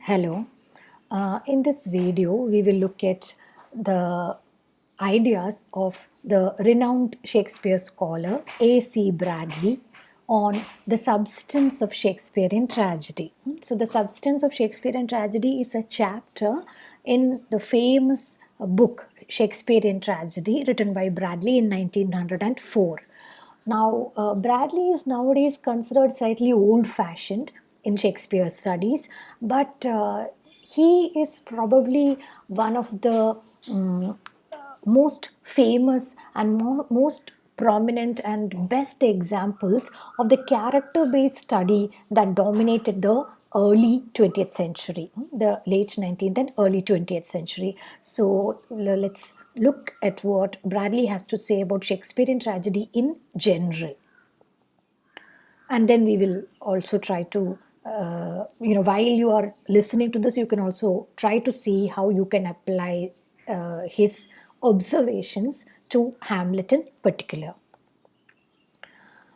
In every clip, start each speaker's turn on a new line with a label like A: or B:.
A: Hello. In this video, we will look at the ideas of the renowned Shakespeare scholar A.C. Bradley on the substance of Shakespearean tragedy. So, the substance of Shakespearean tragedy is a chapter in the famous book Shakespearean Tragedy, written by Bradley in 1904. Now, Bradley is nowadays considered slightly old fashioned in Shakespeare studies, but he is probably one of the most famous and most prominent and best examples of the character based study that dominated the early 20th century, the late 19th and early 20th century. So let's look at what Bradley has to say about Shakespearean tragedy in general. And then we will also try to, while you are listening to this, you can also try to see how you can apply his observations to Hamlet in particular.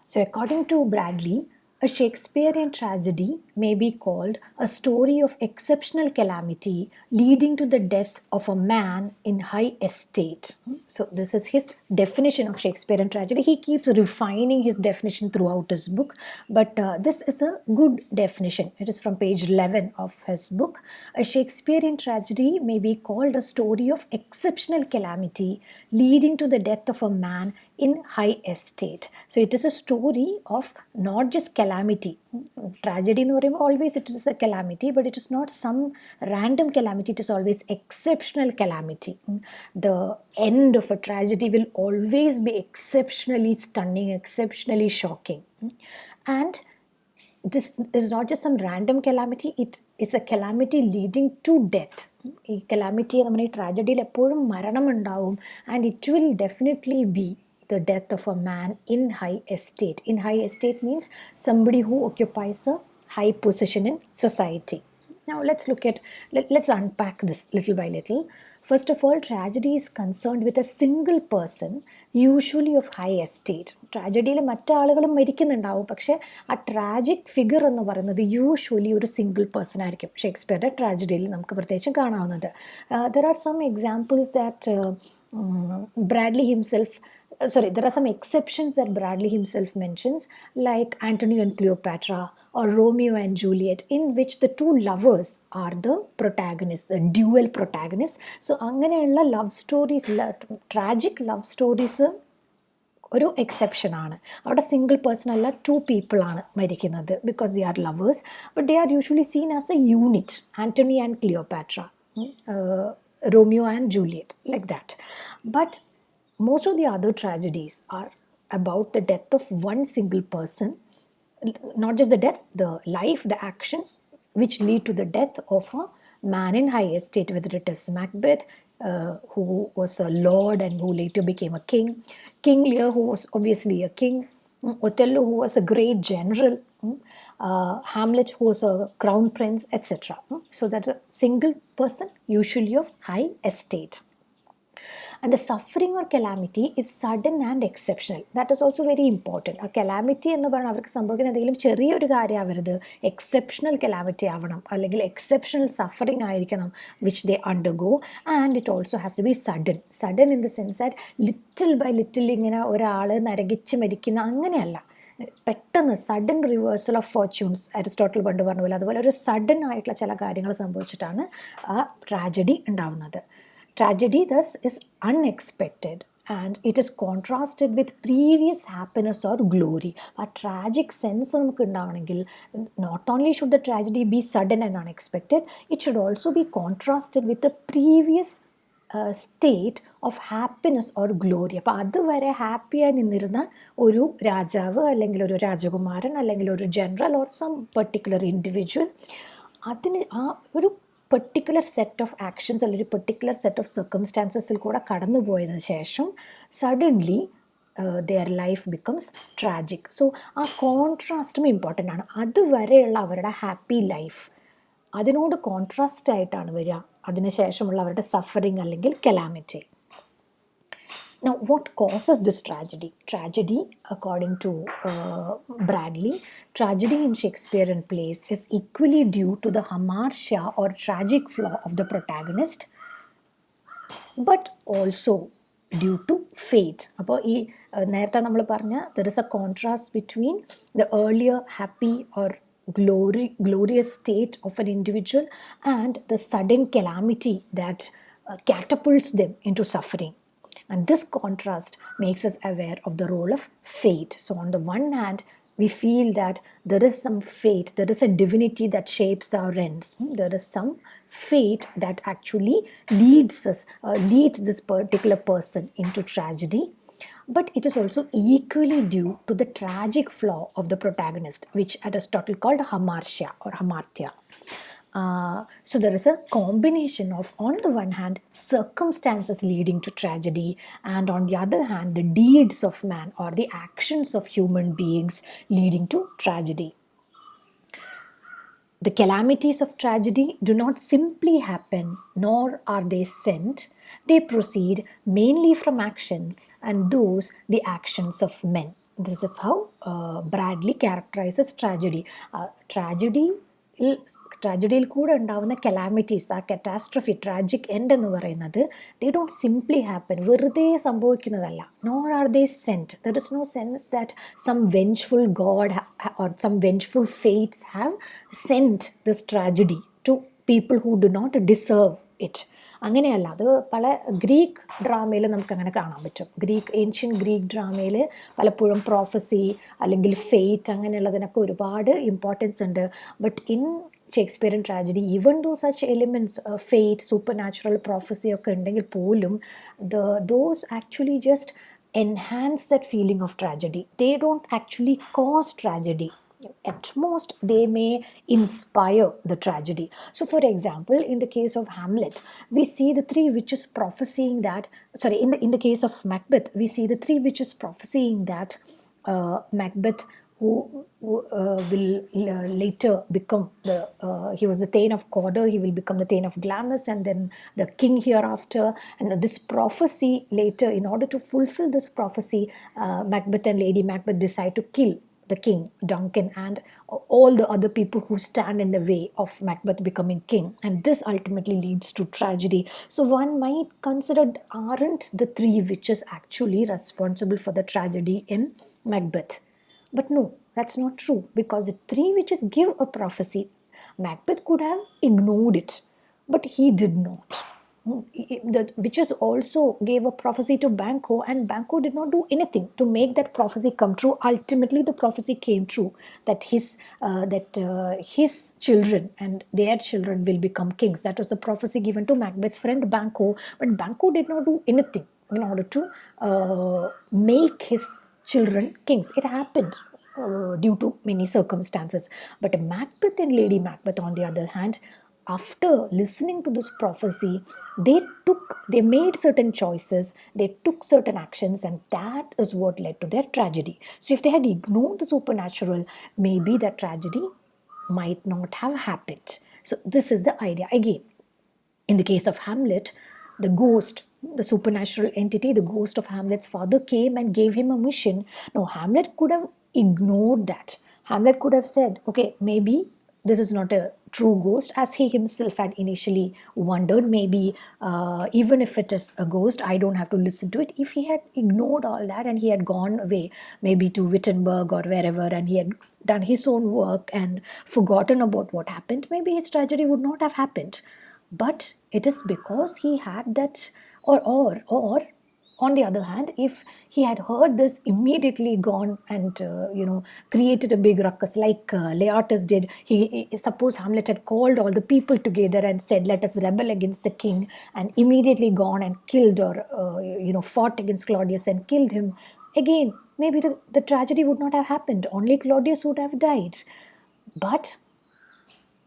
A: So, according to Bradley, a Shakespearean tragedy may be called a story of exceptional calamity leading to the death of a man in high estate. So, this is his definition of Shakespearean tragedy. He keeps refining his definition throughout his book, but this is a good definition. It is from page 11 of his book. A Shakespearean tragedy may be called a story of exceptional calamity leading to the death of a man in high estate. So it is a story of not just calamity. Tragedy in always it is a calamity, but it is not some random calamity, it is always exceptional calamity. The end of a tragedy will always be exceptionally stunning, exceptionally shocking. And this is not just some random calamity, it is a calamity leading to death. ഈ calamity നമ്മുടെ ഈ ട്രാജഡിയിൽ എപ്പോഴും മരണമുണ്ടാവും, and it will definitely be the death of a man in high estate. In high estate means somebody who occupies a high position in society. Now let's unpack this little by little. First of all, tragedy is concerned with a single person, usually of high estate. ട്രാജഡിയിൽ മറ്റാളുകളും മരിക്കുന്നുണ്ടാവും, പക്ഷേ ആ tragic figure എന്ന് പറയുന്നത് usually ഒരു single person ആയിരിക്കും. ഷേക്സ്പിയറുടെ ട്രാജഡിയിൽ നമുക്ക് പ്രത്യേകിച്ചും കാണാവുന്നത്. There are some examples that Bradley himself, there are some exceptions that Bradley himself mentions, like Antony and Cleopatra or Romeo and Juliet, in which the two lovers are the protagonists, the dual protagonists. So അങ്ങനെയുള്ള love stories, tragic love stories ഒരു exception ആണ്. അവിടെ single person അല്ല, to people ആണ് മരിക്കുന്നത്, because they are lovers, but they are usually scene as A unit. Antony and Cleopatra, Romeo and Juliet, like that. But most of the other tragedies are about the death of one single person, not just the death, the life, the actions which lead to the death of a man in high estate, whether it is Macbeth, who was a lord and who later became a king, King Lear, who was obviously a king, Othello, who was a great general, Hamlet, who was a crown prince, etc. So that's a single person, usually of high estate. And the suffering or calamity is sudden and exceptional. That is also very important. A calamity എന്ന് പറഞ്ഞാൽ അവർക്ക് സംഭവിക്കുന്ന എന്തെങ്കിലും ചെറിയൊരു കാര്യമാവരുത്, exceptional calamity ആവണം, അല്ലെങ്കിൽ exceptional suffering ആയിരിക്കണം which they undergo, and it also has to be sudden. Sudden in the sense that little by little ഇങ്ങനെ ഒരാൾ നരകിച്ച് മരിക്കുന്ന അങ്ങനെയല്ല, പെട്ടെന്ന് sudden reversal of fortunes, Aristotle പണ്ട് പറഞ്ഞ പോലെ, അതുപോലെ ഒരു സഡൻ ആയിട്ടുള്ള ചില കാര്യങ്ങൾ സംഭവിച്ചിട്ടാണ് ആ ട്രാജഡി ഉണ്ടാവുന്നത്. Tragedy thus is unexpected and it is contrasted with previous happiness or glory. A tragic sense നമുക്ക് ഉണ്ടാവണമെങ്കിൽ not only should the tragedy be sudden and unexpected, it should also be contrasted with the previous state of happiness or glory. അപ്പോൾ അതുവരെ ഹാപ്പിയായി നിന്നിരുന്ന ഒരു രാജാവ് അല്ലെങ്കിൽ ഒരു രാജകുമാരൻ അല്ലെങ്കിൽ ഒരു general or some particular individual, അതിന് ആ ഒരു പെർട്ടിക്കുലർ സെറ്റ് ഓഫ് ആക്ഷൻസ് അല്ലെങ്കിൽ ഒരു പെർട്ടിക്കുലർ സെറ്റ് ഓഫ് സർക്കംസ്റ്റാൻസസിൽ കൂടെ കടന്നു പോയതിനു ശേഷം suddenly their life becomes tragic. So ആ കോൺട്രാസ്റ്റും ഇമ്പോർട്ടൻ്റ് ആണ്. അതുവരെയുള്ള അവരുടെ ഹാപ്പി ലൈഫ് അതിനോട് കോൺട്രാസ്റ്റ് ആയിട്ടാണ് വരിക അതിനുശേഷമുള്ള അവരുടെ സഫറിങ് അല്ലെങ്കിൽ calamity. Now, what causes this tragedy? Tragedy, according to Bradley, tragedy in Shakespearean plays is equally due to the hamartia or tragic flaw of the protagonist, but also due to fate. അപ്പോൾ ഈ നേരത്തെ നമ്മൾ പറഞ്ഞ there is a contrast between the earlier happy or glorious state of an individual and the sudden calamity that catapults them into suffering. And this contrast makes us aware of the role of fate. So, on the one hand, we feel that there is some fate, there is a divinity that shapes our ends. There is some fate that actually leads this particular person into tragedy. But it is also equally due to the tragic flaw of the protagonist, which Aristotle called hamartia or hamartia. So there is a combination of, on the one hand, circumstances leading to tragedy, and on the other hand, the deeds of man or the actions of human beings leading to tragedy. The calamities of tragedy do not simply happen, nor are they sent. They proceed mainly from actions, and those the actions of men. This is how Bradley characterizes tragedy. ട്രാജഡിയിൽ കൂടെ ഉണ്ടാവുന്ന calamities, ആ കറ്റാസ്ട്രഫി, tragic end എന്ന് പറയുന്നത് they don't simply happen, വെറുതെ സംഭവിക്കുന്നതല്ല. Nor are they sent. There is no sense that some vengeful god or some vengeful fates have sent this tragedy to people who do not deserve it. അങ്ങനെയല്ല. അത് പല Greek ഡ്രാമയിൽ നമുക്കങ്ങനെ കാണാൻ പറ്റും. Ancient Greek ഡ്രാമയിൽ പലപ്പോഴും prophecy അല്ലെങ്കിൽ fate അങ്ങനെയുള്ളതിനൊക്കെ ഒരുപാട് importance ഉണ്ട്. But in Shakespearean tragedy, even though such elements, fate, supernatural prophecy ഒക്കെ ഉണ്ടെങ്കിൽ പോലും those actually just enhance that feeling of tragedy. They don't actually cause tragedy. At most, they may inspire the tragedy. So, for example, in the case of Hamlet, we see the three witches prophesying that, sorry, in the case of Macbeth, we see the three witches prophesying that Macbeth, who will later become he was the Thane of Cawdor, he will become the Thane of Glamis, and then the king hereafter. And this prophecy later, in order to fulfill this prophecy, Macbeth and Lady Macbeth decide to kill the king, Duncan, and all the other people who stand in the way of Macbeth becoming king. And this ultimately leads to tragedy. So one might consider, aren't the three witches actually responsible for the tragedy in Macbeth? But no, that's not true, because the three witches give a prophecy. Macbeth could have ignored it, but he did not. The witches also gave a prophecy to Banquo, and Banquo did not do anything to make that prophecy come true. Ultimately, the prophecy came true that his children and their children will become kings. That was the prophecy given to Macbeth's friend Banquo, but Banquo did not do anything in order to make his children kings. It happened due to many circumstances. But Macbeth and Lady Macbeth, on the other hand, after listening to this prophecy, they made certain choices, they took certain actions, and that is what led to their tragedy. So if they had ignored the supernatural, maybe that tragedy might not have happened. So this is the idea. Again, in the case of Hamlet, the ghost, the supernatural entity, the ghost of Hamlet's father came and gave him a mission. Now, Hamlet could have ignored that. Hamlet could have said, okay, maybe this is not a true ghost, as he himself had initially wondered. Maybe even if it is a ghost, I don't have to listen to it. If he had ignored all that and he had gone away, maybe to Wittenberg or wherever, and he had done his own work and forgotten about what happened, maybe his tragedy would not have happened. But it is because he had that, or on the other hand, if he had heard this, immediately gone and created a big ruckus like Leartus did. Suppose Hamlet had called all the people together and said, let us rebel against the king, and immediately gone and killed, or fought against Claudius and killed him. Again, maybe the tragedy would not have happened. Only Claudius would have died. But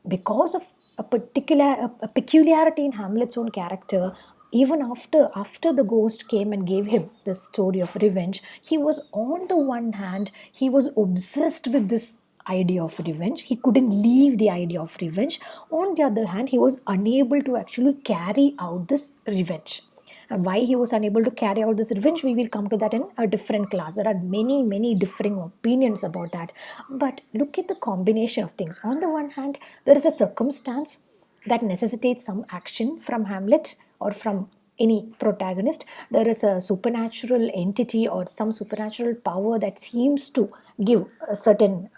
A: because of a peculiarity in Hamlet's own character, even after the ghost came and gave him this story of revenge, he was, on the one hand, he was obsessed with this idea of revenge. He couldn't leave the idea of revenge. On the other hand, he was unable to actually carry out this revenge. And why he was unable to carry out this revenge, we will come to that in a different class. There are many differing opinions about that. But look at the combination of things. On the one hand, there is a circumstance that necessitates some action from Hamlet or from any protagonist. There is a supernatural entity or some supernatural power that seems to give a certain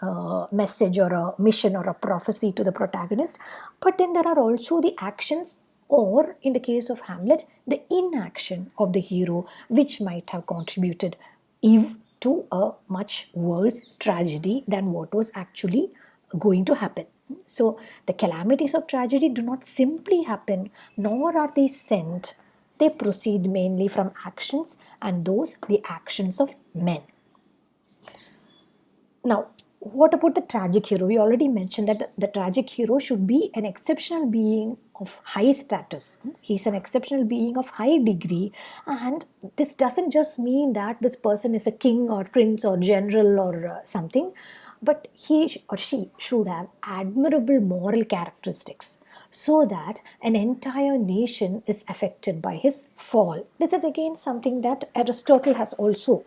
A: message or a mission or a prophecy to the protagonist. But then there are also the actions, or in the case of Hamlet, the inaction of the hero, which might have contributed to a much worse tragedy than what was actually going to happen. So the calamities of tragedy do not simply happen, nor are they sent. They proceed mainly from actions, and those the actions of men. Now, what about the tragic hero? We already mentioned that the tragic hero should be an exceptional being of high status. He's an exceptional being of high degree, and this doesn't just mean that this person is a king or prince or general or something, but he or she should have admirable moral characteristics so that an entire nation is affected by his fall. This is again something that Aristotle has also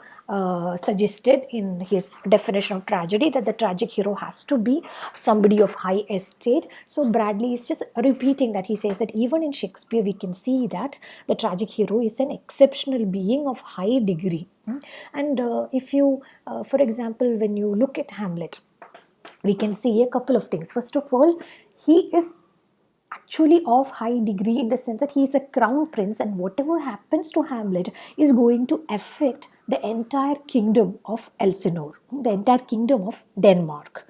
A: suggested in his definition of tragedy, that the tragic hero has to be somebody of high estate. So Bradley is just repeating that. He says that even in Shakespeare we can see that the tragic hero is an exceptional being of high degree. And if you, for example, when you look at Hamlet, we can see a couple of things. First of all, he is actually of high degree in the sense that he is a crown prince, and whatever happens to Hamlet is going to affect the entire kingdom of Elsinore, the entire kingdom of Denmark.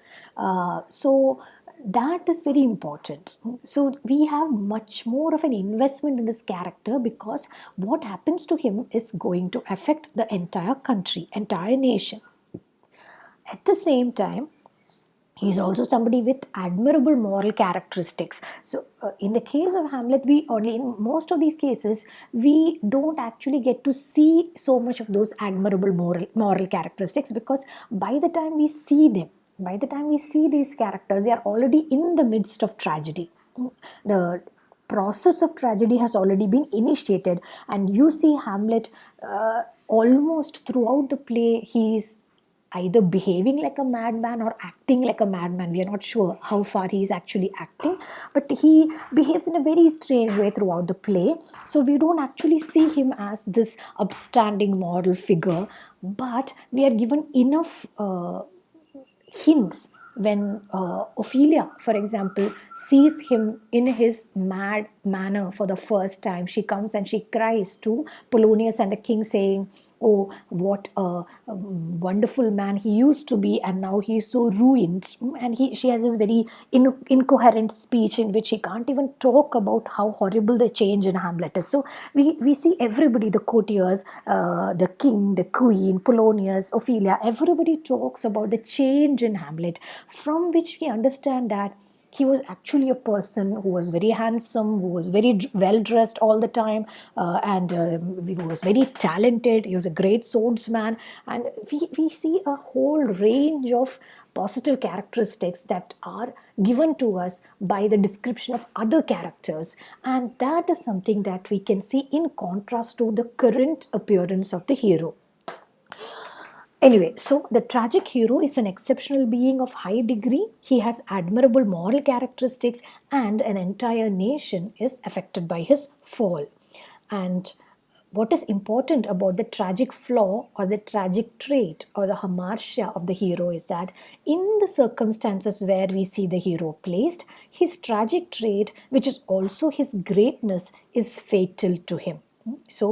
A: So that is very important. So we have much more of an investment in this character, because what happens to him is going to affect the entire country, entire nation. At the same time, he is also somebody with admirable moral characteristics. So in the case of Hamlet, we only, in most of these cases, we don't actually get to see so much of those admirable moral characteristics, because by the time we see them, by the time we see these characters, they are already in the midst of tragedy. The process of tragedy has already been initiated, and you see Hamlet almost throughout the play. He is either behaving like a madman or acting like a madman. We are not sure how far he is actually acting, but he behaves in a very strange way throughout the play. So we don't actually see him as this upstanding moral figure, but we are given enough hints when Ophelia, for example, sees him in his mad manner for the first time. She comes and she cries to Polonius and the king, saying, "Oh, what a wonderful man he used to be, and now he is so ruined." And she has this very incoherent speech in which she can't even talk about how horrible the change in Hamlet is. So we see everybody, the courtiers, the king, the queen, Polonius, Ophelia, everybody talks about the change in Hamlet, from which we understand that he was actually a person who was very handsome, who was very well dressed all the time, and he was very talented. He was a great swordsman, and we see a whole range of positive characteristics that are given to us by the description of other characters, and that is something that we can see in contrast to the current appearance of the hero. Anyway, so the tragic hero is an exceptional being of high degree. He has admirable moral characteristics, and an entire nation is affected by his fall. And what is important about the tragic flaw or the tragic trait or the hamartia of the hero is that in the circumstances where we see the hero placed, his tragic trait, which is also his greatness, is fatal to him. So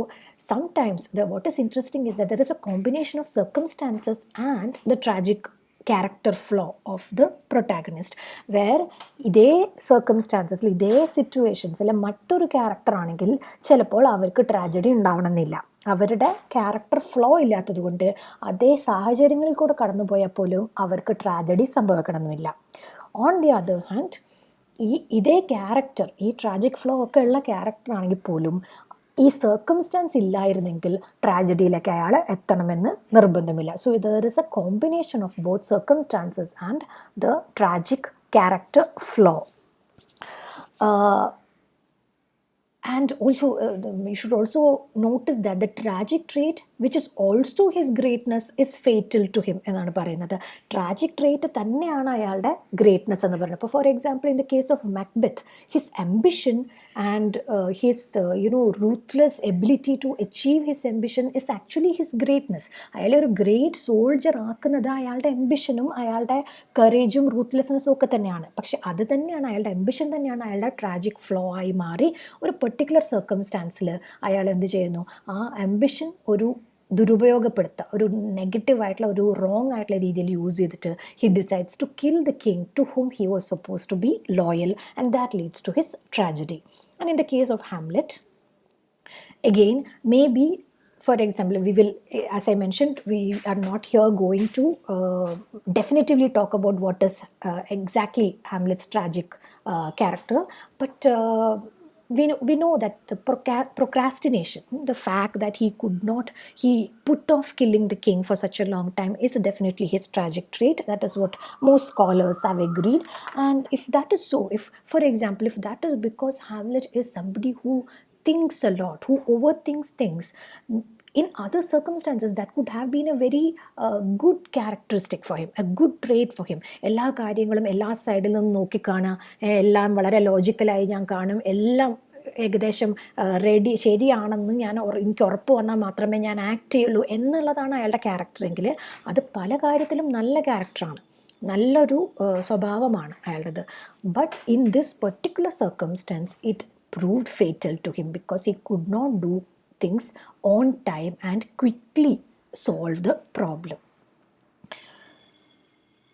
A: sometimes what is interesting is that there is a combination of circumstances and the tragic character flaw of the protagonist, where ഇതേ സർക്കംസ്റ്റാൻസസിൽ ഇതേ സിറ്റുവേഷൻസിൽ മറ്റൊരു character ആണെങ്കിൽ ചിലപ്പോൾ അവർക്ക് tragedy ഉണ്ടാവണമെന്നില്ല. അവരുടെ character flow ഇല്ലാത്തത് കൊണ്ട് അതേ സാഹചര്യങ്ങളിൽ കൂടെ കടന്നുപോയാൽ പോലും അവർക്ക് ട്രാജഡി സംഭവിക്കണമെന്നില്ല. ഓൺ ദി അതർ ഹാൻഡ്, ഇതേ ക്യാരക്ടർ, ഈ ട്രാജിക് ഫ്ലോ ഒക്കെ ഉള്ള ക്യാരക്ടർ ആണെങ്കിൽ പോലും ഈ സർക്കംസ്റ്റാൻസ് ഇല്ലായിരുന്നെങ്കിൽ ട്രാജഡിയിലേക്ക് അയാൾ എത്തണമെന്ന് നിർബന്ധമില്ല. So there is A combination of both circumstances and the tragic character flaw. and also you should also notice that the tragic trait which is also his greatness is fatal to him എന്നാണ് പറയുന്നത്. Tragic trait തന്നെയാണ് അയാളുടെ greatness എന്ന് പറയുന്നത്. അപ്പോൾ four example in the case of Macbeth, his ambition and his ruthless ability to achieve his ambition is actually his greatness. അയാളെ ഒരു great soldier ആക്കുന്നത് അയാളുടെ എംബിഷനും അയാളുടെ കറേജും റൂത്ത്ലെസ്നെസ്സും ഒക്കെ തന്നെയാണ്. പക്ഷെ അത് തന്നെയാണ് അയാളുടെ എംബിഷൻ തന്നെയാണ് അയാളുടെ ട്രാജിക് ഫ്ലോ ആയി മാറി ഒരു പെർട്ടിക്കുലർ സർക്കംസ്റ്റാൻസിൽ അയാൾ എന്ത് ചെയ്യുന്നു, ആ ആംബിഷൻ ഒരു ദുരുപയോഗപ്പെടുത്തുക, ഒരു നെഗറ്റീവായിട്ടുള്ള ഒരു റോങ് ആയിട്ടുള്ള രീതിയിൽ യൂസ് ചെയ്തിട്ട് he decides to kill the king to whom he was suppose to be loyal, and that leads to his tragedy. And in the case of Hamlet, again, maybe, for example, we will, as I mentioned, we are not here going to definitively talk about what is exactly Hamlet's tragic character, but we know that the procrastination, the fact that he put off killing the king for such a long time is definitely his tragic trait. That is what most scholars have agreed. And if that is so, if, for example, if that is because Hamlet is somebody who thinks a lot, who overthinks things, in other circumstances that could have been a very good characteristic for him, a good trait for him. എല്ലാ കാര്യങ്ങളും എല്ലാ സൈഡിൽ നിന്നും നോക്കിക്കാണുക, എല്ലാം വളരെ ലോജിക്കലായി ഞാൻ കാണും, എല്ലാം ഏകദേശം റെഡി ശരിയാണെന്ന് എനിക്ക് ഉറപ്പ് വന്നാൽ മാത്രമേ ഞാൻ ആക്ട് ചെയ്യുള്ളൂ എന്നുള്ളതാണ് അയാളുടെ ക്യാരക്ടറെങ്കിൽ അത് പല കാര്യത്തിലും നല്ല ക്യാരക്ടറാണ്, നല്ലൊരു സ്വഭാവമാണ് അയാളുടേത്. But in this particular circumstance it proved fatal to him because he could not do things on time and quickly solve the problem.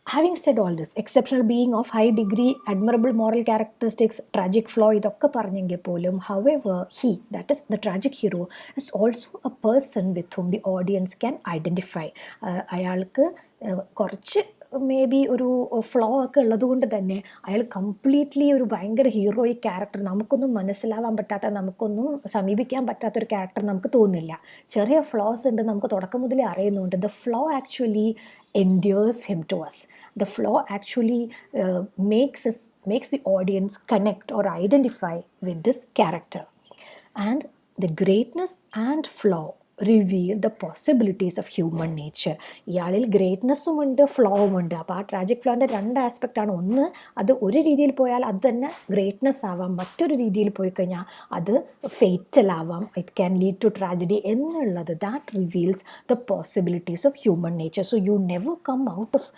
A: Having said all this, exceptional being of high degree, admirable moral characteristics, tragic flaw, ഇതൊക്കെ പറഞ്ഞെങ്കിൽ പോലും, however, he, that is the tragic hero, is also a person with whom the audience can identify. അയാൾക്ക് കുറച്ച് may be ഒരു flow ഒക്കെ ഉള്ളത് കൊണ്ട് തന്നെ അയാൾ കംപ്ലീറ്റ്ലി ഒരു ഭയങ്കര ഹീറോയിക് ക്യാരക്ടർ, നമുക്കൊന്നും മനസ്സിലാവാൻ പറ്റാത്ത, നമുക്കൊന്നും സമീപിക്കാൻ പറ്റാത്തൊരു ക്യാരക്ടർ നമുക്ക് തോന്നില്ല. ചെറിയ ഫ്ലോസ് ഉണ്ട്, നമുക്ക് തുടക്കം മുതലേ അറിയുന്നുണ്ട്. The flow actually endears him to us. The flaw actually makes the audience connect or identify with this character. And the greatness and flaw reveal the possibilities of human nature. ഇയാളിൽ ഗ്രേറ്റ്നെസ്സും ഉണ്ട്, ഫ്ലോവും ഉണ്ട്. അപ്പോൾ ആ ട്രാജിക് ഫ്ലോൻ്റെ രണ്ട് ആസ്പെക്റ്റാണ്. ഒന്ന്, അത് ഒരു രീതിയിൽ പോയാൽ അത് തന്നെ ഗ്രേറ്റ്നെസ് ആവാം, മറ്റൊരു രീതിയിൽ പോയി കഴിഞ്ഞാൽ അത് ഫേറ്റൽ ആവാം, it can lead to tragedy എന്നുള്ളത്. That reveals the possibilities of human nature. So you never come out of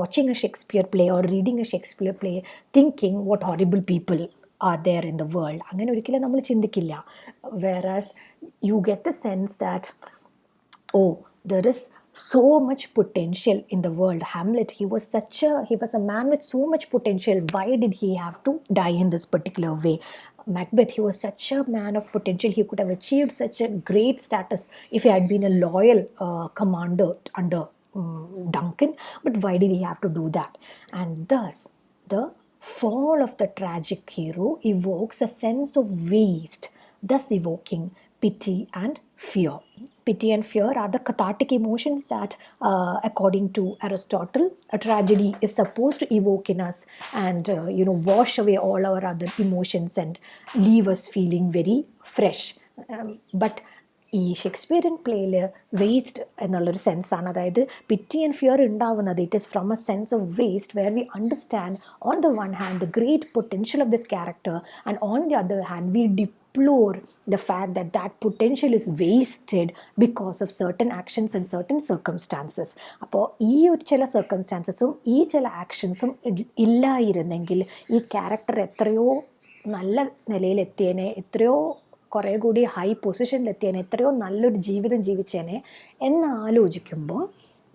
A: watching a Shakespeare play or reading a Shakespeare play thinking what horrible people are there in the world. അങ്ങനെ ഒരിക്കലും നമ്മൾ ചിന്തിക്കില്ല. Whereas you get the sense that, oh, there is so much potential in the world. Hamlet, he was a man with so much potential. Why did he have to die in this particular way? Macbeth, he was such a man of potential. He could have achieved such a great status if he had been a loyal commander under Duncan, but why did he have to do that? And thus the fall of the tragic hero evokes a sense of waste, thus evoking pity and fear. Pity and fear are the cathartic emotions that, according to Aristotle, a tragedy is supposed to evoke in us and wash away all our other emotions and leave us feeling very fresh. But ഈ Shakespearean പ്ലേയിൽ waste എന്നുള്ളൊരു സെൻസാണ്, അതായത് pity and fear ഉണ്ടാവുന്നത് it is from a sense of waste where we understand on the one hand the great potential of this character and on the other hand we deplore the fact that that potential is wasted because of certain actions and certain circumstances. അപ്പോൾ ഈ ഒരു ചില സർക്കംസ്റ്റാൻസസും ഈ ചില ആക്ഷൻസും ഇല്ലായിരുന്നെങ്കിൽ ഈ character എത്രയോ നല്ല നിലയിലെത്തിയേനെ, എത്രയോ കുറേ കൂടി ഹൈ പൊസിഷനിലെത്തിയേനെ, എത്രയോ നല്ലൊരു ജീവിതം ജീവിച്ചേനെ എന്ന് ആലോചിക്കുമ്പോൾ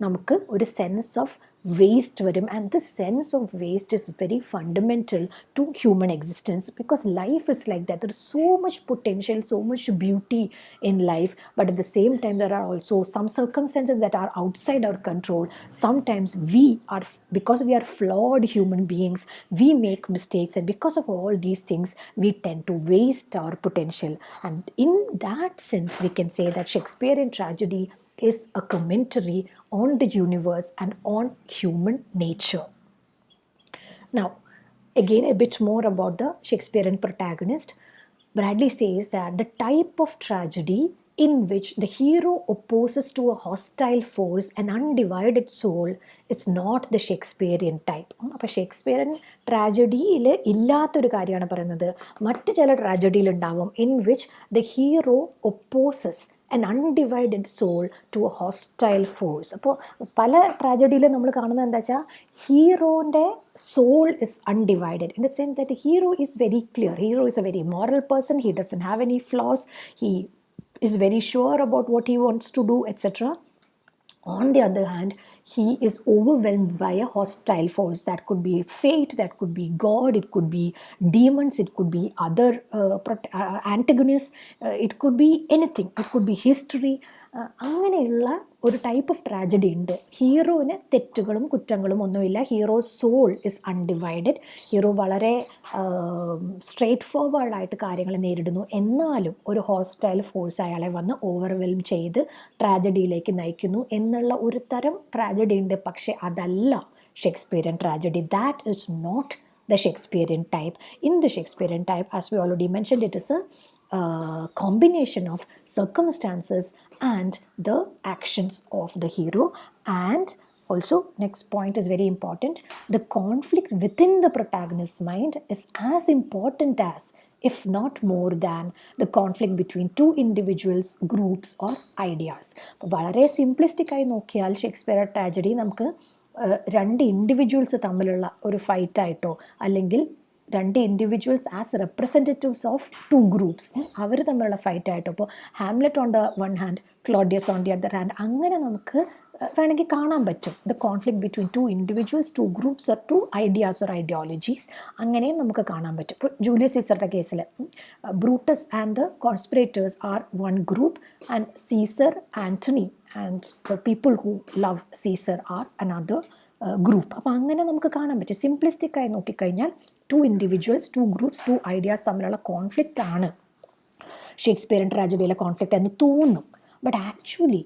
A: നമുക്ക് ഒരു സെൻസ് ഓഫ് വേസ്റ്റ് വരും. And this sense of waste is very fundamental to human existence because life is like that. There is so much potential, so much beauty in life, but at the same time there are also some circumstances that are outside our control. Sometimes we are, because we are flawed human beings, we make mistakes, and because of all these things we tend to waste our potential. And in that sense we can say that Shakespearean tragedy is a commentary on the universe and on human nature. Now, again, a bit more about the Shakespearean protagonist. Bradley says that the type of tragedy in which the hero opposes to a hostile force an undivided soul is not the Shakespearean type. അപ്പോൾ ഷേക്സ്പിയറൻ ട്രാജഡിയിൽ ഇല്ലാത്തൊരു കാര്യമാണ് പറയുന്നത്. മറ്റ് ചില ട്രാജഡിയിലുണ്ടാവും in which the hero opposes an undivided soul to a hostile force. അപ്പോൾ പല ട്രാജഡിയിലും നമ്മൾ കാണുന്നത് എന്താ വെച്ചാൽ ഹീറോൻ്റെ soul is undivided in the sense that the hero is very clear. Hero is a very moral person. He doesn't have any flaws. He is very sure about what he wants to do, etc. On the other hand, he is overwhelmed by a hostile force. That could be fate, that could be God, it could be demons, it could be other antagonists, it could be anything, it could be history. അങ്ങനെയുള്ള ഒരു type of tragedy ഉണ്ട്. ഹീറോന് തെറ്റുകളും കുറ്റങ്ങളും ഒന്നുമില്ല. Hero soul is undivided. Hero വളരെ straight ഫോർവേഡായിട്ട് കാര്യങ്ങൾ നേരിടുന്നു. എന്നാലും ഒരു ഹോസ്റ്റൈൽ ഫോഴ്സ് അയാളെ വന്ന് ഓവർവെൽം ചെയ്ത് ട്രാജഡിയിലേക്ക് നയിക്കുന്നു എന്നുള്ള ഒരു തരം ട്രാജഡി ഉണ്ട്. പക്ഷേ അതല്ല Shakespearean tragedy. That is not the Shakespearean type. In the Shakespearean type, as we already mentioned, it is a combination of circumstances and the actions of the hero. And also, next point is very important, the conflict within the protagonist's mind is as important as, if not more than, the conflict between two individuals, groups or ideas. വളരെ simplistic ആയി നോക്കിയാൽ Shakespeare tragedy നമുക്ക് രണ്ട് individuals തമ്മിലുള്ള ഒരു ഫൈറ്റായിട്ടോ അല്ലെങ്കിൽ രണ്ട് individuals as representatives of two groups അവർ തമ്മിലുള്ള ഫൈറ്റായിട്ടോ, ഇപ്പോൾ Hamlet on the one hand, Claudius on the other hand, അങ്ങനെ നമുക്ക് വേണമെങ്കിൽ കാണാൻ പറ്റും. The conflict between two individuals, two groups or two ideas or ideologies, അങ്ങനെയും നമുക്ക് കാണാൻ പറ്റും. ഇപ്പോൾ ജൂലിയസ് സീസറുടെ കേസിൽ Brutus and the conspirators are one group and Caesar, Antony and the people who love Caesar are another group. അപ്പോൾ അങ്ങനെ നമുക്ക് കാണാൻ പറ്റും. സിംപ്ലിസ്റ്റിക്കായി നോക്കിക്കഴിഞ്ഞാൽ two individuals, two groups, two ideas തമ്മിലുള്ള കോൺഫ്ലിക്റ്റ് ആണ് ഷേക്സ്പിയറിയൻ ട്രാജഡിയിലെ കോൺഫ്ലിക്റ്റ് എന്ന് തോന്നും. ബട്ട് ആക്ച്വലി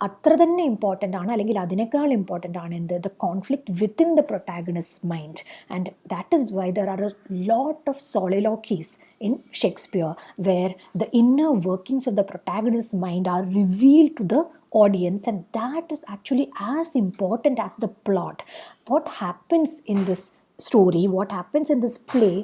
A: അത്ര തന്നെ ഇമ്പോർട്ടൻ്റ് ആണ്, അല്ലെങ്കിൽ അതിനേക്കാൾ ഇമ്പോർട്ടൻ്റ് ആണ് എന്ത്, the conflict within the protagonist mind. And that is why there are a lot of soliloquies in Shakespeare where the inner workings of the protagonist's mind are revealed to the audience, and that is actually as important as the plot. What happens in this story, what happens in this play,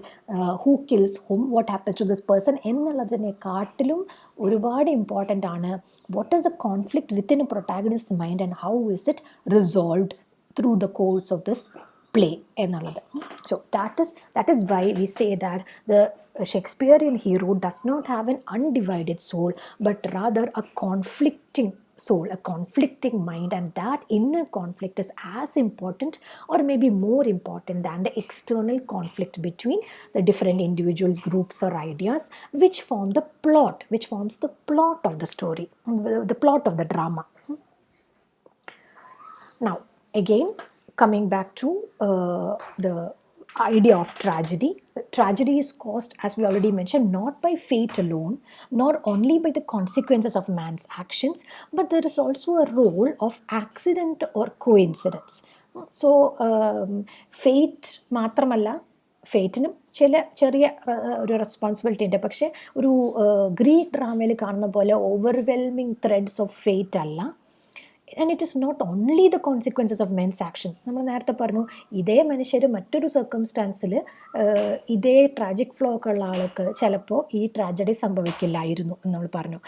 A: who kills whom, what happens to this person എന്നുള്ളതിനെക്കാട്ടിലും ഒരുപാട് important ആണ് what is the conflict within a protagonist's mind and how is it resolved through the course of this play എന്നുള്ളത്. So that is why we say that the Shakespearean hero does not have an undivided soul, but rather a conflicting soul, a conflicting mind, and that inner conflict is as important or maybe more important than the external conflict between the different individuals, groups or ideas which form the plot, which forms the plot of the story, the plot of the drama. Now again, coming back to the idea of tragedy. Tragedy is caused, as we already mentioned, not by fate alone, nor only by the consequences of man's actions, but there is also a role of accident or coincidence. So fate മാത്രമല്ല, ഫേറ്റിനും ചെറിയ ഒരു responsibility ഉണ്ട്. പക്ഷേ ഒരു Greek ഡ്രാമയിൽ കാണുന്ന പോലെ overwhelming threads of fate അല്ല. And it is not only the consequences of men's actions. നമ്മൾ നേരത്തെ പറഞ്ഞു, ഇതേ മനുഷ്യർ മറ്റൊരു സർക്കംസ്റ്റാൻസിൽ ഇതേ ട്രാജിക് ഫ്ലോ ഒക്കെ ഉള്ള ആൾക്ക് ചിലപ്പോൾ ഈ ട്രാജഡി സംഭവിക്കില്ലായിരുന്നു എന്ന് നമ്മൾ പറഞ്ഞു.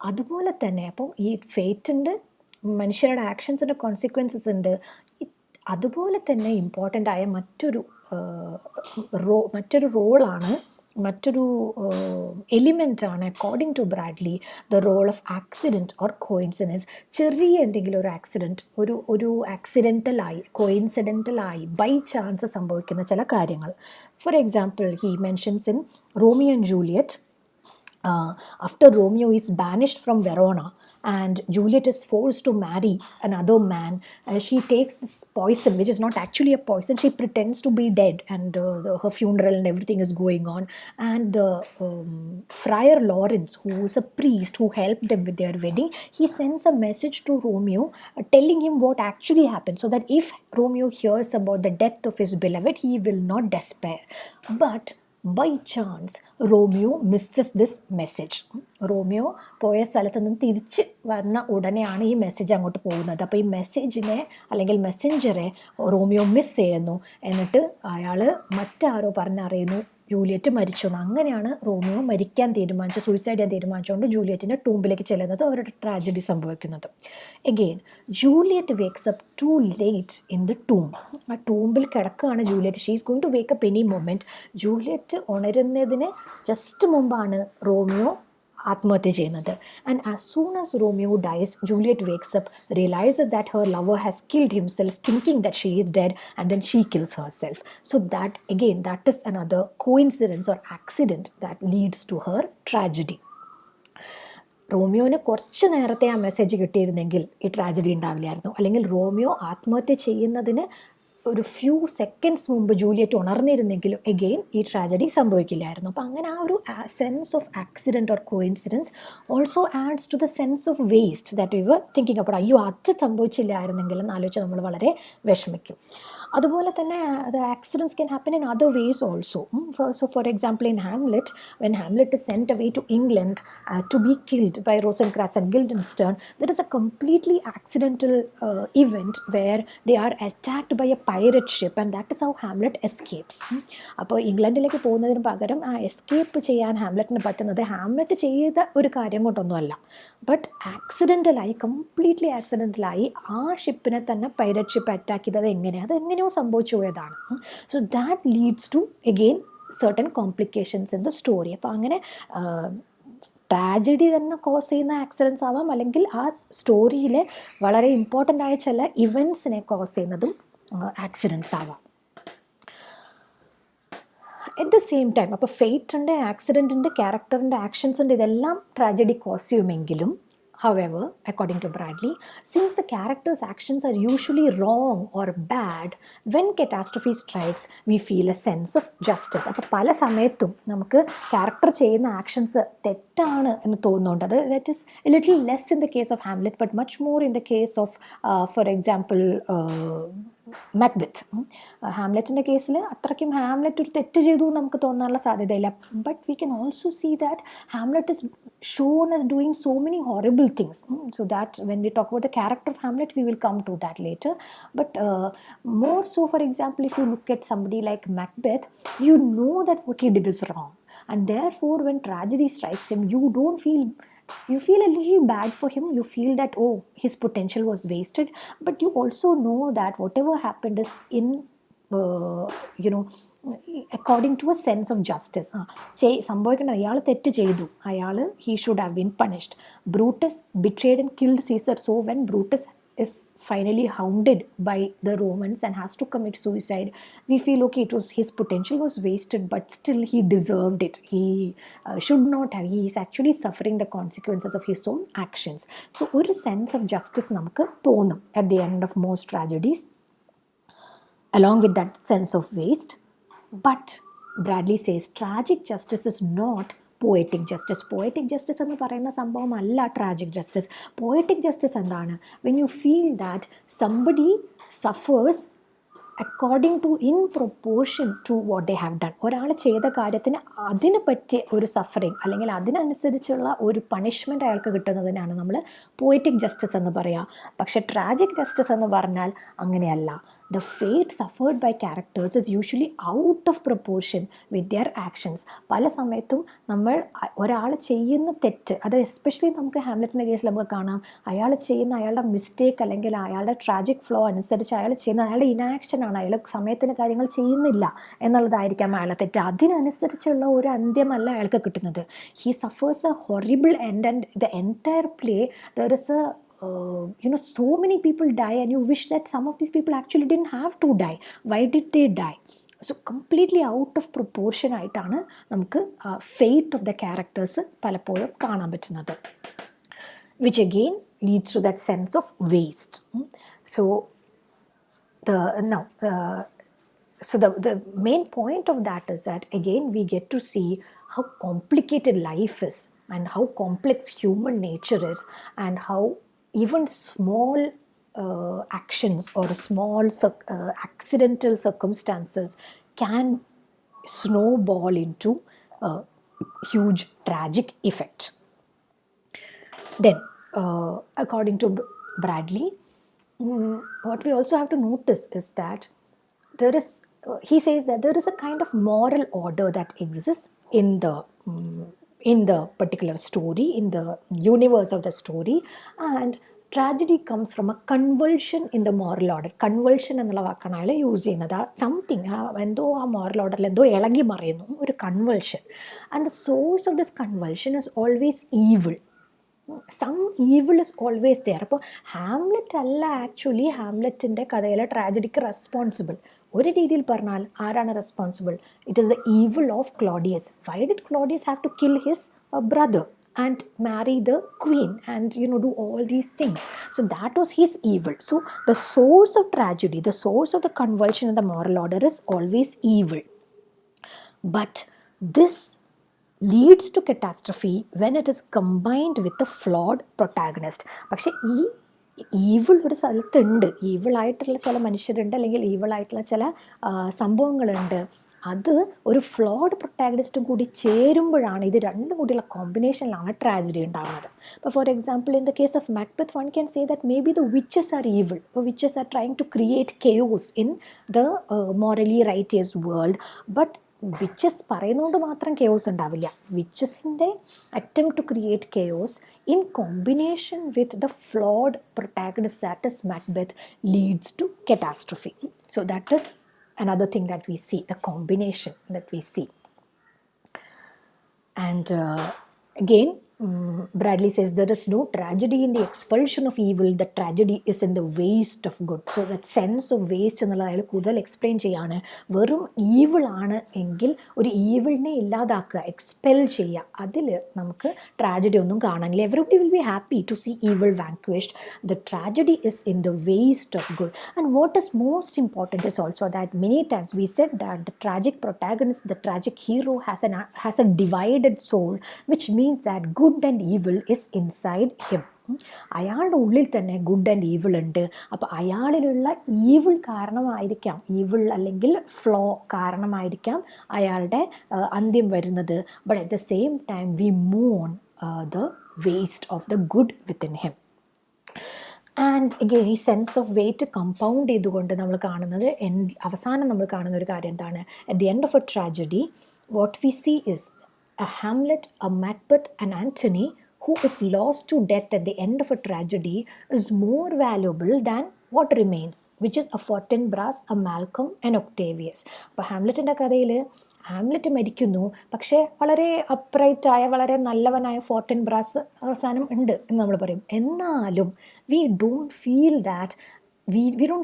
A: അതുപോലെ തന്നെ അപ്പം ഈ ഫേറ്റുണ്ട്, മനുഷ്യരുടെ ആക്ഷൻസിൻ്റെ കോൺസിക്വൻസസ് ഉണ്ട്. അതുപോലെ തന്നെ ഇമ്പോർട്ടൻ്റ് ആയ മറ്റൊരു റോളാണ്, മറ്റൊരു എലിമെൻ്റാണ് according to Bradley the role of accident or coincidence. ചെറിയ എന്തെങ്കിലും ഒരു ആക്സിഡൻറ്റ്, ഒരു ആക്സിഡൻ്റലായി, കോയിൻസിഡൻ്റലായി, ബൈ ചാൻസ് സംഭവിക്കുന്ന ചില കാര്യങ്ങൾ. For example, he mentions in Romeo and Juliet, after Romeo is banished from Verona and Juliet is forced to marry another man, she takes this poison, which is not actually a poison. She pretends to be dead, and her funeral and everything is going on. And the Friar Lawrence, who is a priest who helped them with their wedding, he sends a message to Romeo telling him what actually happened, so that if Romeo hears about the death of his beloved, he will not despair. But by chance Romeo misses this message. Romeo പോയ സ്ഥലത്ത് നിന്ന് തിരിച്ച് വന്ന ഉടനെയാണ് ഈ message അങ്ങോട്ട് പോകുന്നത്. അപ്പോൾ ഈ മെസ്സേജിനെ അല്ലെങ്കിൽ മെസ്സഞ്ചറെ റോമിയോ മിസ് ചെയ്യുന്നു. എന്നിട്ട് അയാൾ മറ്റാരോ പറഞ്ഞറിയുന്നു ജൂലിയറ്റ് മരിച്ചു. അങ്ങനെയാണ് റോമിയോ മരിക്കാൻ തീരുമാനിച്ചു, സൂയിസൈഡ് ചെയ്യാൻ തീരുമാനിച്ചുകൊണ്ട് ജൂലിയറ്റിൻ്റെ ടൂമ്പിലേക്ക് ചെല്ലുന്നത്, അവരുടെ ട്രാജഡി സംഭവിക്കുന്നത്. Again Juliet wakes up too late in the tomb. ആ ടൂമ്പിൽ കിടക്കുകയാണ് Juliet. She is going to wake up any moment. Juliet ഉണരുന്നതിന് ജസ്റ്റ് മുമ്പാണ് റോമിയോ ആത്മഹത്യ ചെയ്യുന്നത്. And as soon as Romeo dies, Juliet wakes up, realises that her lover has killed himself, thinking that she is dead, and then she kills herself. So that again that is another coincidence or accident that leads to her tragedy. റോമിയോന് കുറച്ച് നേരത്തെ ആ message കിട്ടിയിരുന്നെങ്കിൽ ഈ tragedy ഉണ്ടാവില്ലായിരുന്നു. അല്ലെങ്കിൽ Romeo ആത്മഹത്യ ചെയ്യുന്നതിന് ഒരു ഫ്യൂ സെക്കൻഡ്സ് മുമ്പ് ജൂലിയറ്റ് ഉണർന്നിരുന്നെങ്കിലും എഗെയിൻ ഈ ട്രാജഡി സംഭവിക്കില്ലായിരുന്നു. അപ്പോൾ അങ്ങനെ ആ ഒരു sense of accident or coincidence also adds to the sense of waste that we were thinking about. അയ്യോ അത് സംഭവിച്ചില്ലായിരുന്നെങ്കിൽ എന്ന് ആലോചിച്ച് നമ്മൾ വളരെ വിഷമിക്കും. അതുപോലെ തന്നെ the accidents can happen in other ways also. So for example in Hamlet, when Hamlet is sent away to England to be killed by Rosencrantz and Guildenstern, there is a completely accidental event where they are attacked by a pirate ship, and that is how Hamlet escapes. അപ്പോൾ ഇംഗ്ലണ്ടിലേക്ക് പോകുന്നതിന് പകരം ആ escape ചെയ്യാൻ ഹാംലെറ്റിന് പറ്റുന്നത് Hamlet ചെയ്ത ഒരു കാര്യം കൊണ്ടൊന്നുമല്ല, but ആക്സിഡൻ്റലായി, completely ആക്സിഡൻ്റലായി ആ ഷിപ്പിനെ തന്നെ പൈരറ്റ് ഷിപ്പ് അറ്റാക്ക് ചെയ്തത് അതെങ്ങനെയോ സംഭവിച്ചു പോയതാണ്. So that leads to again certain complications in the story. അപ്പോൾ അങ്ങനെ ട്രാജഡി തന്നെ കോസ് ചെയ്യുന്ന ആക്സിഡൻസ് ആവാം, അല്ലെങ്കിൽ ആ സ്റ്റോറിയിലെ വളരെ ഇമ്പോർട്ടൻ്റ് ആയ ചില ഇവൻറ്റ്സിനെ കോസ് ചെയ്യുന്നതും ആക്സിഡൻസ് ആവാം. അറ്റ് ദ സെയിം ടൈം അപ്പോൾ ഫെയ്റ്റുണ്ട്, ആക്സിഡൻറ്റുണ്ട്, ക്യാരക്ടറിൻ്റെ ആക്ഷൻസ് ഉണ്ട്, ഇതെല്ലാം ട്രാജഡി കോസ് ചെയ്യുമെങ്കിലും however, according to Bradley, since the characters' actions are usually wrong or bad, when catastrophe strikes, we feel a sense of justice. അപ്പോൾ പല സമയത്തും നമുക്ക് ക്യാരക്ടർ ചെയ്യുന്ന ആക്ഷൻസ് തെറ്റാണ് എന്ന് തോന്നുന്നുണ്ട്. അത് that is a little less in the case of Hamlet, but much more in the case of for example Macbeth. ഹാംലെറ്റിൻ്റെ കേസിൽ അത്രയ്ക്കും ഹാംലെറ്റ് ഒരു തെറ്റ് ചെയ്തു നമുക്ക് തോന്നാനുള്ള സാധ്യതയില്ല. But we can also see that Hamlet is shown as doing so many horrible things. So that when we talk about the character of Hamlet, we will come to that later. But more so, for example, if you look at somebody like Macbeth, you know that what he did is wrong. And therefore, when tragedy strikes him, you feel a little bad for him. You feel that, oh, his potential was wasted. But you also know that whatever happened is in according to a sense of justice. സംഭവിക്കണം, അയാൾ തെറ്റ് ചെയ്തു, he should have been punished. Brutus betrayed and killed Caesar. So when Brutus is finally hounded by the Romans and has to commit suicide, we feel okay, his potential was wasted, but still he deserved it. He should not have. He is actually suffering the consequences of his own actions. So ഒരു sense of justice നമുക്ക് തോന്നും at the end of most tragedies, along with that sense of waste. But Bradley says tragic justice is not poetic justice. Poetic justice എന്ന് പറയുന്ന സംഭവമല്ല tragic justice. Poetic justice എന്താണ്? When you feel that somebody suffers according to, in proportion to what they have done. ഒരാൾ ചെയ്ത കാര്യത്തിന് അതിന് പറ്റിയ ഒരു സഫറിങ് അല്ലെങ്കിൽ അതിനനുസരിച്ചുള്ള ഒരു പണിഷ്മെൻറ്റ് അയാൾക്ക് കിട്ടുന്നതിനാണ് നമ്മൾ പോയറ്റിക് ജസ്റ്റിസ് എന്ന് പറയുക. പക്ഷേ ട്രാജിക് ജസ്റ്റിസ് എന്ന് പറഞ്ഞാൽ അങ്ങനെയല്ല. The fate suffered by characters is usually out of proportion with their actions. പല സമയത്തും നമ്മൾ ഒരാൾ ചെയ്യുന്ന തെറ്റ്, അത് എസ്പെഷ്യലി നമുക്ക് ഹാംലെറ്റിൻ്റെ കേസിൽ നമുക്ക് കാണാം, അയാൾ ചെയ്യുന്ന അയാളുടെ മിസ്റ്റേക്ക് അല്ലെങ്കിൽ അയാളുടെ ട്രാജിക് ഫ്ലോ അനുസരിച്ച് അയാൾ ചെയ്യുന്ന അയാളുടെ ഇനാക്ഷനാണ്, അയാൾ സമയത്തിന് കാര്യങ്ങൾ ചെയ്യുന്നില്ല എന്നുള്ളതായിരിക്കാം അയാളെ തെറ്റ്. അതിനനുസരിച്ചുള്ള ഒരു അന്ത്യമല്ല അയാൾക്ക് കിട്ടുന്നത്. He സഫേഴ്സ് A horrible end and the entire play there is A so many people die and you wish that some of these people actually didn't have to die. Why did they die? So completely out of proportion ആയിട്ടാണ് നമുക്ക് fate of the characters പലപ്പോഴും കാണാൻ പറ്റുന്നത്, which again leads to that sense of waste. So the main point of that is that again we get to see how complicated life is and how complex human nature is, and how even small actions or small accidental circumstances can snowball into a huge tragic effect. Then, according to Bradley, what we also have to notice is that he says that there is a kind of moral order that exists in the particular story, in the universe of the story, and tragedy comes from a convulsion in the moral order. Convulsion എന്നുള്ള വാക്കാണ് അയാൾ use ചെയ്യുന്നത്. Something എന്തോ ആ moral ഓർഡറിൽ എന്തോ ഇളകി മറിയുന്നു, ഒരു convulsion. And the source of this convulsion is always evil. Some evil is always there. അപ്പോൾ ഹാംലെറ്റ് അല്ല ആക്ച്വലി ഹാംലെറ്റിൻ്റെ കഥയിലെ ട്രാജഡിക്ക് റെസ്പോൺസിബിൾ. ഒരു രീതിയിൽ പറഞ്ഞാൽ ആരാണ് responsible? It is the evil of Claudius. Why did Claudius have to kill his brother and marry the queen and do all these things? So that was his evil. So the source of tragedy, the source of the convulsion in the moral order is always evil. But this leads to catastrophe when it is combined with a flawed protagonist. പക്ഷേ ഈ evil ഒരു സ്ഥലത്തുണ്ട്, ഈവിളായിട്ടുള്ള ചില മനുഷ്യരുണ്ട്, അല്ലെങ്കിൽ ഈവിളായിട്ടുള്ള ചില സംഭവങ്ങളുണ്ട്. അത് ഒരു ഫ്ലോഡ് പ്രൊട്ടാഗണിസ്റ്റും കൂടി ചേരുമ്പോഴാണ്, ഇത് രണ്ടും കൂടിയുള്ള കോമ്പിനേഷനിലാണ് ട്രാജഡി ഉണ്ടാകുന്നത്. ഇപ്പോൾ for example in the case of Macbeth one can say that may be the witches are evil. Witches are trying to create chaos in the morally righteous world. But witches പറയുന്നതുകൊണ്ട് മാത്രം chaos ഉണ്ടാവില്ല. വിച്ചസിൻ്റെ attempt to create chaos in combination with the flawed protagonist, that is Macbeth, leads to catastrophe. So that is another thing that we see, the combination that we see. And again, Bradley says there is no tragedy in the expulsion of evil, the tragedy is in the waste of good. So that sense of waste എന്നുള്ള അയാൾ കൂടുതൽ explain ചെയ്യാണ്. വെറും evil ആണ് എങ്കിൽ ഒരു ഈവിളിനെ ഇല്ലാതാക്കുക, expel ചെയ്യുക, അതിൽ നമുക്ക് ട്രാജഡി ഒന്നും കാണാനില്ല. Everybody will be happy to see evil vanquished. The tragedy is in the waste of good. And what is most important is also that many times we said that the tragic protagonist, the tragic hero has a divided soul, which means that good and evil is inside him. അയാളുടെ ഉള്ളിൽ തന്നെ good and evil ഉണ്ട്. അപ്പോൾ അയാളിലുള്ള evil കാരണമായിരിക്കാം, evil അല്ലെങ്കിൽ flaw കാരണമായിരിക്കാം അയാളുടെ അന്ത്യം വരുന്നത്. But at the same time we മോൺ the waste of the good within him. And again ഈ സെൻസ് ഓഫ് വെയ്റ്റ് കമ്പൗണ്ട് ചെയ്തുകൊണ്ട് നമ്മൾ കാണുന്നത് അവസാനം നമ്മൾ കാണുന്ന ഒരു കാര്യം എന്താണ്? At the end of a tragedy what we see is a Hamlet, a Macbeth, an Antony who is lost to death at the end of a tragedy is more valuable than what remains, which is a Fortinbras, a Malcolm, and Octavius. അപ്പോൾ ഹാംലെറ്റിൻ്റെ കഥയിൽ Hamlet മരിക്കുന്നു, പക്ഷേ വളരെ അപ്രൈറ്റായ വളരെ നല്ലവനായ ഫോർട്ടിൻബ്രാസ് അവസാനം ഉണ്ട് എന്ന് നമ്മൾ പറയും. എന്നാലും we don't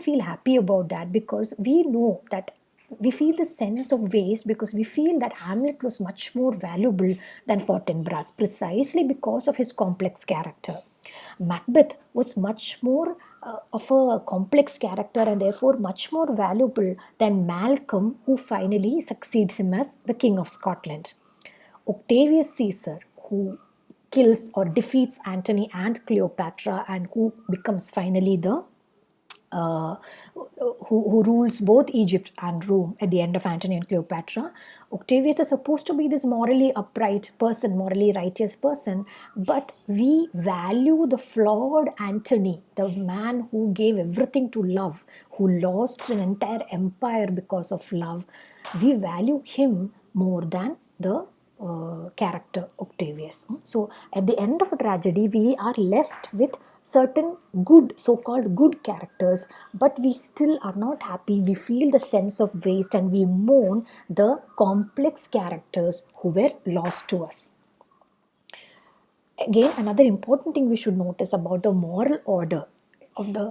A: feel happy about that, because we know that we feel the sense of waste, because we feel that Hamlet was much more valuable than Fortinbras precisely because of his complex character. Macbeth was much more of a complex character and therefore much more valuable than Malcolm, who finally succeeds him as the King of Scotland. Octavius Caesar, who kills or defeats Antony and Cleopatra and who becomes finally the who rules both Egypt and Rome at the end of Antony and Cleopatra. Octavius is supposed to be this morally upright person, morally righteous person, but we value the flawed Antony, the man who gave everything to love, who lost an entire empire because of love. We value him more than the character Octavius. So at the end of a tragedy we are left with certain good, so-called good characters, but we still are not happy. We feel the sense of waste and we mourn the complex characters who were lost to us. Again, another important thing we should notice about the moral order of the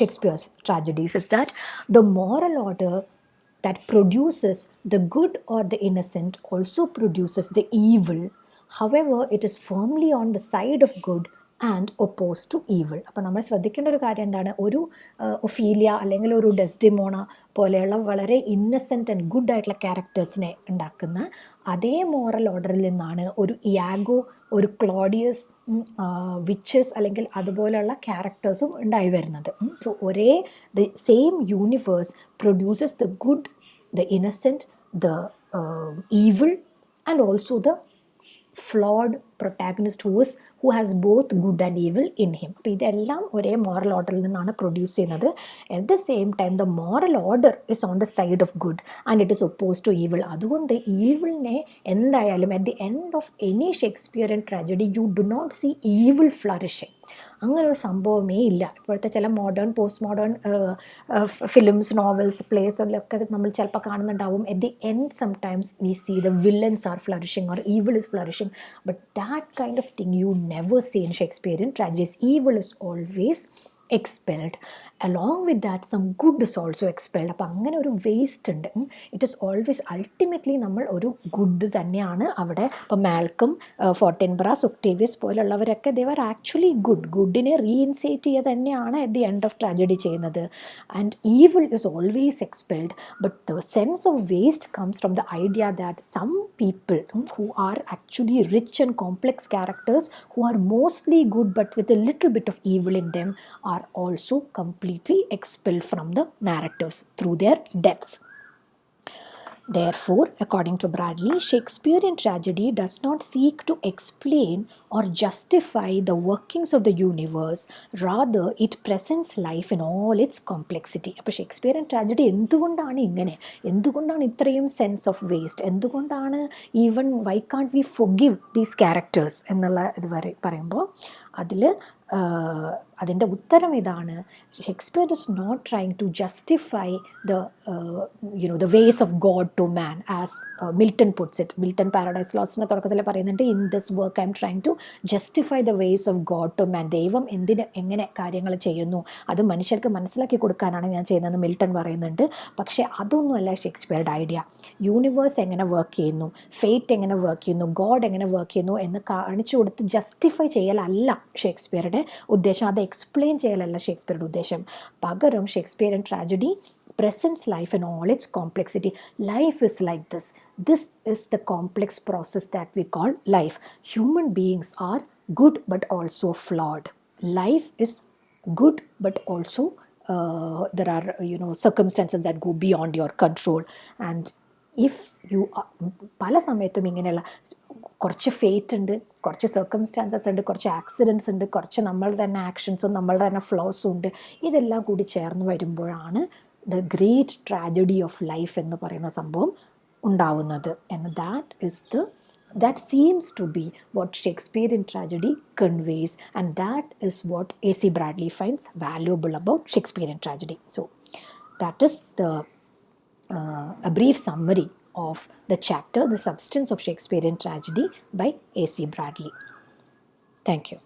A: Shakespeare's tragedies is that the moral order that produces the good or the innocent also produces the evil. However, it is firmly on the side of good and opposed to evil. അപ്പോൾ നമ്മൾ ശ്രദ്ധിക്കേണ്ട ഒരു കാര്യം എന്താണ്? ഒരു Ophelia അല്ലെങ്കിൽ ഒരു ഡെസ്ഡിമോണ പോലെയുള്ള വളരെ ഇന്നസെൻറ്റ് ആൻഡ് ഗുഡ് ആയിട്ടുള്ള ക്യാരക്ടേഴ്സിനെ ഉണ്ടാക്കുന്ന അതേ മോറൽ ഓർഡറിൽ നിന്നാണ് ഒരു ഇയാഗോ, ഒരു ക്ലോഡിയസ്, വിച്ചസ് അല്ലെങ്കിൽ അതുപോലെയുള്ള ക്യാരക്ടേഴ്സും ഉണ്ടായി വരുന്നത്. So the same universe produces the good, the innocent, the evil and also the flawed protagonist who has both good and evil in him. അപ്പോൾ ഇതെല്ലാം ഒരേ മോറൽ ഓർഡറിൽ നിന്നാണ് പ്രൊഡ്യൂസ് ചെയ്യുന്നത്. At the same time the moral order is on the side of good and it is oppose to evil. അതുകൊണ്ട് ഈവിളിനെ എന്തായാലും at the end of any Shakespearean tragedy you do not see evil flourishing. അങ്ങനെ ഒരു സംഭവമേ ഇല്ല. ഇപ്പോഴത്തെ ചില modern post modern films, novels, പ്ലേസിലൊക്കെ നമ്മൾ ചിലപ്പോൾ കാണുന്നുണ്ടാവും at the end sometimes we see the villains are flourishing or evil is flourishing, but that kind of thing you never see in Shakespearean tragedies. Evil is always expelled. Along with that some good is also expelled. അപ്പോൾ അങ്ങനെ ഒരു waste ഉണ്ട്. It is always ultimately നമ്മൾ ഒരു good തന്നെയാണ് അവിടെ. ഇപ്പോൾ Malcolm, Fortinbras, Octavius പോലുള്ളവരൊക്കെ ദേ ആർ ആക്ച്വലി ഗുഡിനെ റീഇൻസേറ്റ് ചെയ്യുക തന്നെയാണ് at the end of tragedy ചെയ്യുന്നത്. And evil is always expelled. But the sense of waste comes from the idea that some people who are actually rich and complex characters, who are mostly good but with a little bit of evil in them, are also completely expelled from the narratives through their deaths. Therefore, according to Bradley, Shakespearean tragedy does not seek to explain or justify the workings of the universe. Rather, it presents life in all its complexity. അപ്പോൾ Shakespearean tragedy എന്തുകൊണ്ടാണ് ഇങ്ങനെ, എന്തുകൊണ്ടാണ് ഇത്രയും sense of waste, എന്തുകൊണ്ടാണ് even why can't we forgive these characters എന്നുള്ള ഇത് പറയുമ്പോൾ അതിൻ്റെ ഉത്തരം ഇതാണ്. Shakespeare is not trying to justify the ways of God to man, as Milton puts it. Milton Paradise Lostന്റെ തുടക്കത്തിൽ പറയുന്നുണ്ട്, in this work I am trying to justify the ways of God to man. ദൈവം എങ്ങനെ കാര്യങ്ങൾ ചെയ്യുന്നു അത് മനുഷ്യർക്ക് മനസ്സിലാക്കി കൊടുക്കാനാണ് ഞാൻ ചെയ്യുന്നതെന്ന് മിൽട്ടൺ പറയുന്നുണ്ട്. പക്ഷേ അതൊന്നുമല്ല ഷേക്സ്പിയറുടെ ഐഡിയ. യൂണിവേഴ്സ് എങ്ങനെ വർക്ക് ചെയ്യുന്നു, ഫേറ്റ് എങ്ങനെ വർക്ക് ചെയ്യുന്നു, ഗോഡ് എങ്ങനെ വർക്ക് ചെയ്യുന്നു എന്ന് കാണിച്ചു കൊടുത്ത് ജസ്റ്റിഫൈ ചെയ്യലല്ല ഷേക്സ്പിയറുടെ ഉദ്ദേശം. അത് എക്സ്പ്ലെയിൻ ചെയ്യലല്ല ഷേക്സ്പിയറുടെ ഉദ്ദേശം. പകരം Shakespearean tragedy presents life in all its complexity. Life is like this. This is the complex process that we call life. Human beings are good but also flawed. Life is good but also there are circumstances that go beyond your control. And if you പല സമയത്തും ഇങ്ങനെയുള്ള കുറച്ച് fate ഉണ്ട്, കുറച്ച് circumstances ഉണ്ട്, കുറച്ച് accidents ഉണ്ട്, കുറച്ച് നമ്മളുടെ തന്നെ ആക്ഷൻസും നമ്മളുടെ തന്നെ ഫ്ലോസും ഉണ്ട്. ഇതെല്ലാം കൂടി ചേർന്ന് വരുമ്പോഴാണ് the great tragedy of life എന്ന് പറയുന്ന സംഭവം ഉണ്ടാവുന്നത്. And that seems to be what Shakespearean tragedy conveys, and that is what A.C. Bradley finds valuable about Shakespearean tragedy. So that is a brief summary of the chapter, The Substance of Shakespearean Tragedy by A.C. Bradley. Thank you.